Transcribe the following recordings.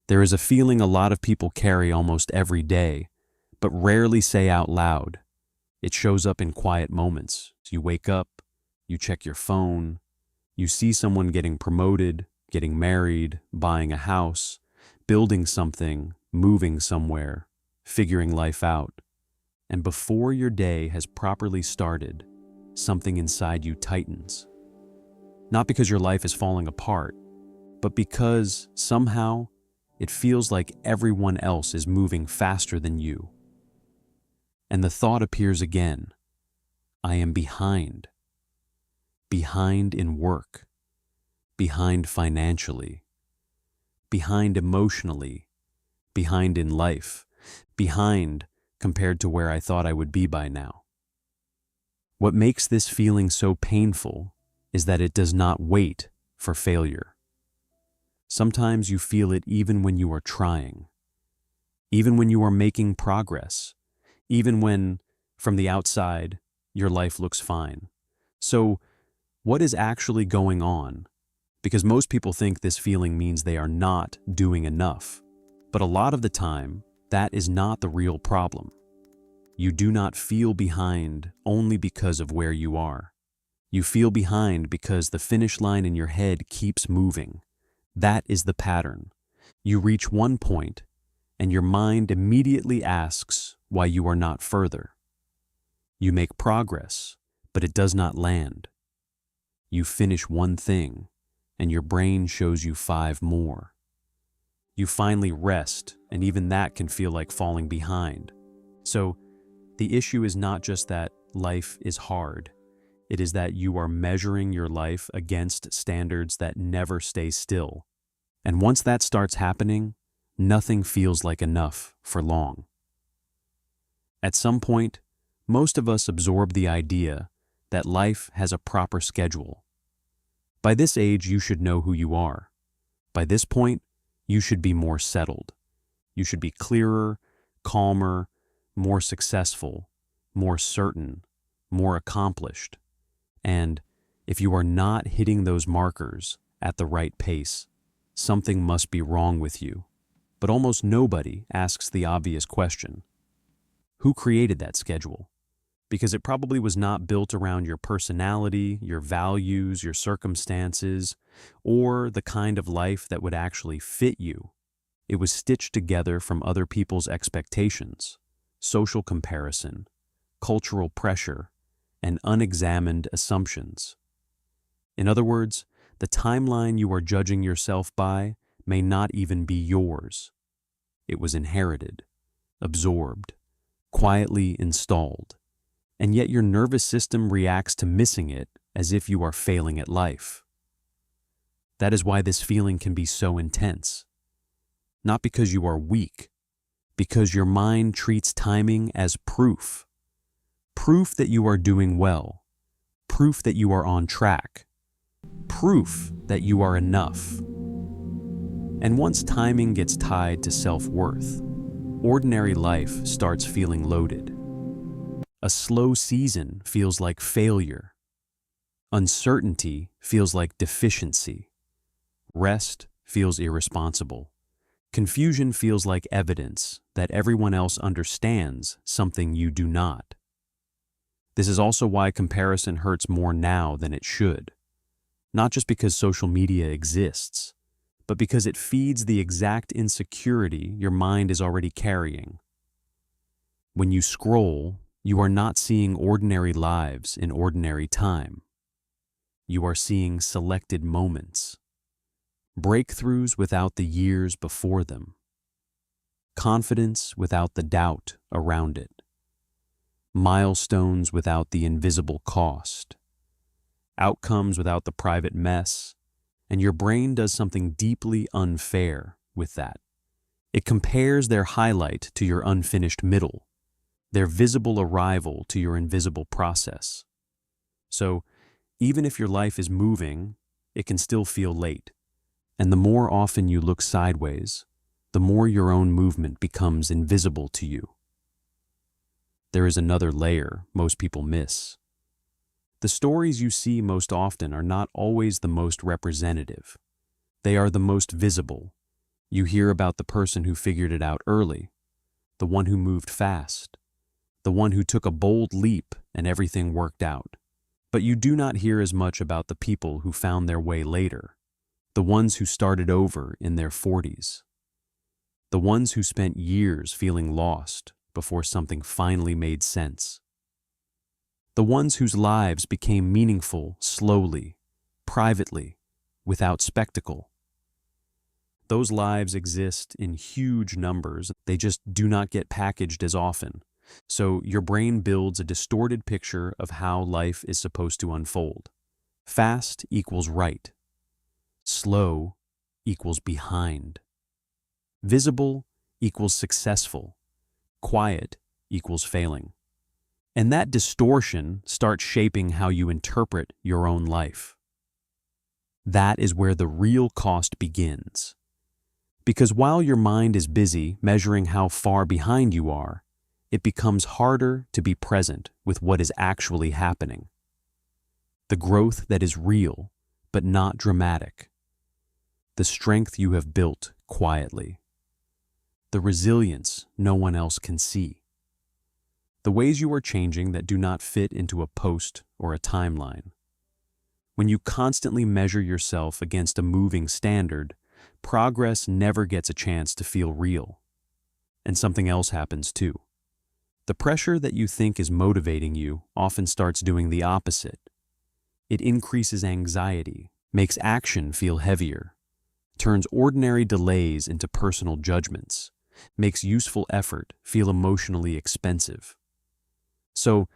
There is a feeling a lot of people carry almost every day, but rarely say out loud. It shows up in quiet moments. You wake up, you check your phone, you see someone getting promoted, getting married, buying a house, building something, moving somewhere, figuring life out. And before your day has properly started, something inside you tightens. Not because your life is falling apart, but because somehow it feels like everyone else is moving faster than you. And the thought appears again. I am behind. Behind in work. Behind financially. Behind emotionally. Behind in life. Behind compared to where I thought I would be by now. What makes this feeling so painful is that it does not wait for failure. Sometimes you feel it even when you are trying, even when you are making progress, even when, from the outside, your life looks fine. So, what is actually going on? Because most people think this feeling means they are not doing enough. But a lot of the time, that is not the real problem. You do not feel behind only because of where you are. You feel behind because the finish line in your head keeps moving. That is the pattern. You reach one point, and your mind immediately asks why you are not further. You make progress, but it does not land. You finish one thing, and your brain shows you 5 more. You finally rest, and even that can feel like falling behind. So, the issue is not just that life is hard. It is that you are measuring your life against standards that never stay still. And once that starts happening, nothing feels like enough for long. At some point, most of us absorb the idea that life has a proper schedule. By this age, you should know who you are. By this point, you should be more settled. You should be clearer, calmer, more successful, more certain, more accomplished. And if you are not hitting those markers at the right pace, something must be wrong with you. But almost nobody asks the obvious question. Who created that schedule? Because it probably was not built around your personality, your values, your circumstances, or the kind of life that would actually fit you. It was stitched together from other people's expectations, social comparison, cultural pressure, and unexamined assumptions. In other words, the timeline you are judging yourself by may not even be yours. It was inherited, absorbed, quietly installed, and yet your nervous system reacts to missing it as if you are failing at life. That is why this feeling can be so intense. Not because you are weak, because your mind treats timing as proof. Proof that you are doing well, proof that you are on track, proof that you are enough. And once timing gets tied to self-worth, ordinary life starts feeling loaded. A slow season feels like failure. Uncertainty feels like deficiency. Rest feels irresponsible. Confusion feels like evidence that everyone else understands something you do not. This is also why comparison hurts more now than it should. Not just because social media exists, but because it feeds the exact insecurity your mind is already carrying. When you scroll, you are not seeing ordinary lives in ordinary time. You are seeing selected moments, breakthroughs without the years before them, confidence without the doubt around it, milestones without the invisible cost, outcomes without the private mess, and your brain does something deeply unfair with that. It compares their highlight to your unfinished middle, their visible arrival to your invisible process. So, even if your life is moving, it can still feel late. And the more often you look sideways, the more your own movement becomes invisible to you. There is another layer most people miss. The stories you see most often are not always the most representative. They are the most visible, You hear about the person who figured it out early, the one who moved fast, the one who took a bold leap and everything worked out. But you do not hear as much about the people who found their way later, the ones who started over in their 40s, the ones who spent years feeling lost before something finally made sense, the ones whose lives became meaningful slowly, privately, without spectacle. Those lives exist in huge numbers. They just do not get packaged as often. So your brain builds a distorted picture of how life is supposed to unfold. Fast equals right. Slow equals behind. Visible equals successful. Quiet equals failing. And that distortion starts shaping how you interpret your own life. That is where the real cost begins. Because while your mind is busy measuring how far behind you are, it becomes harder to be present with what is actually happening. The growth that is real, but not dramatic. The strength you have built quietly. The resilience no one else can see. The ways you are changing that do not fit into a post or a timeline. When you constantly measure yourself against a moving standard, progress never gets a chance to feel real. And something else happens too. The pressure that you think is motivating you often starts doing the opposite. It increases anxiety, makes action feel heavier, turns ordinary delays into personal judgments, makes useful effort feel emotionally expensive. So,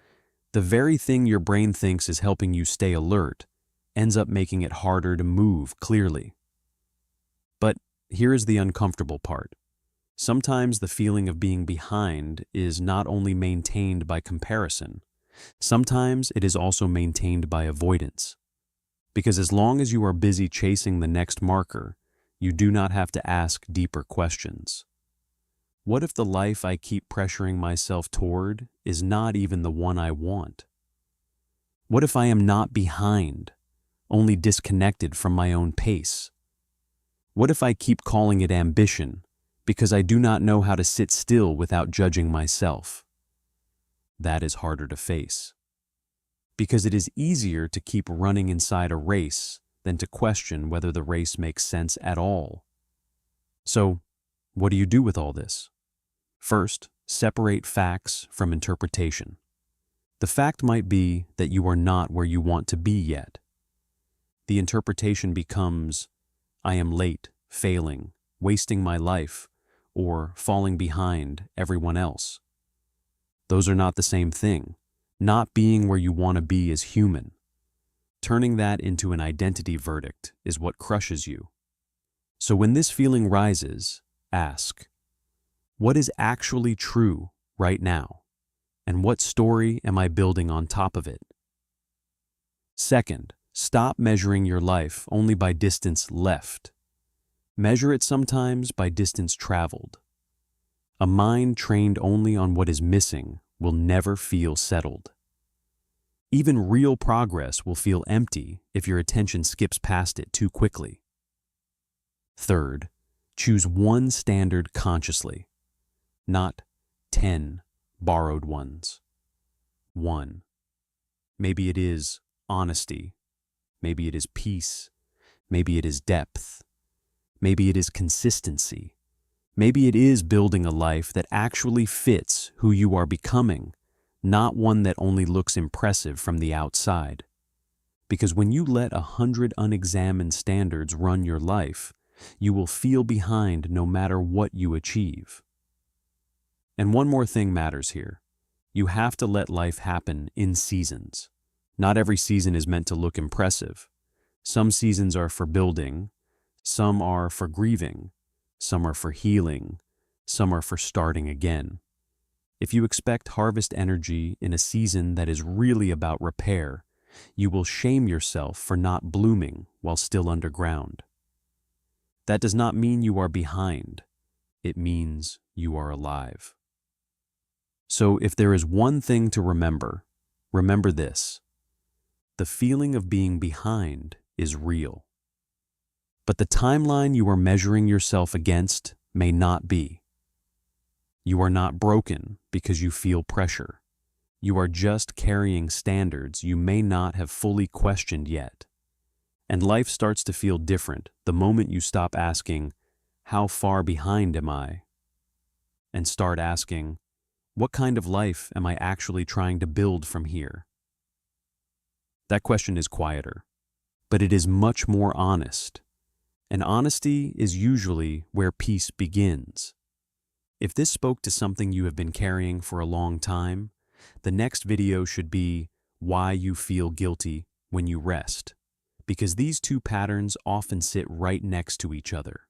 the very thing your brain thinks is helping you stay alert ends up making it harder to move clearly. But here is the uncomfortable part. Sometimes the feeling of being behind is not only maintained by comparison, sometimes it is also maintained by avoidance. Because as long as you are busy chasing the next marker, you do not have to ask deeper questions. What if the life I keep pressuring myself toward is not even the one I want? What if I am not behind, only disconnected from my own pace? What if I keep calling it ambition because I do not know how to sit still without judging myself? That is harder to face. Because it is easier to keep running inside a race than to question whether the race makes sense at all. So, what do you do with all this? First, separate facts from interpretation. The fact might be that you are not where you want to be yet. The interpretation becomes, I am late, failing, wasting my life, or falling behind everyone else. Those are not the same thing. Not being where you want to be is human. Turning that into an identity verdict is what crushes you. So when this feeling rises, ask, what is actually true right now? And what story am I building on top of it? Second, stop measuring your life only by distance left. Measure it sometimes by distance traveled. A mind trained only on what is missing will never feel settled. Even real progress will feel empty if your attention skips past it too quickly. Third, choose one standard consciously, not 10 borrowed ones. One. Maybe it is honesty. Maybe it is peace. Maybe it is depth. Maybe it is consistency. Maybe it is building a life that actually fits who you are becoming, not one that only looks impressive from the outside. Because when you let 100 unexamined standards run your life, you will feel behind no matter what you achieve. And one more thing matters here. You have to let life happen in seasons. Not every season is meant to look impressive. Some seasons are for building, some are for grieving, some are for healing, some are for starting again. If you expect harvest energy in a season that is really about repair, you will shame yourself for not blooming while still underground. That does not mean you are behind. It means you are alive. So if there is one thing to remember, remember this. The feeling of being behind is real. But the timeline you are measuring yourself against may not be. You are not broken because you feel pressure. You are just carrying standards you may not have fully questioned yet. And life starts to feel different the moment you stop asking, "How far behind am I?" and start asking, "What kind of life am I actually trying to build from here?" That question is quieter, but it is much more honest. And honesty is usually where peace begins. If this spoke to something you have been carrying for a long time, the next video should be why you feel guilty when you rest, because these two patterns often sit right next to each other.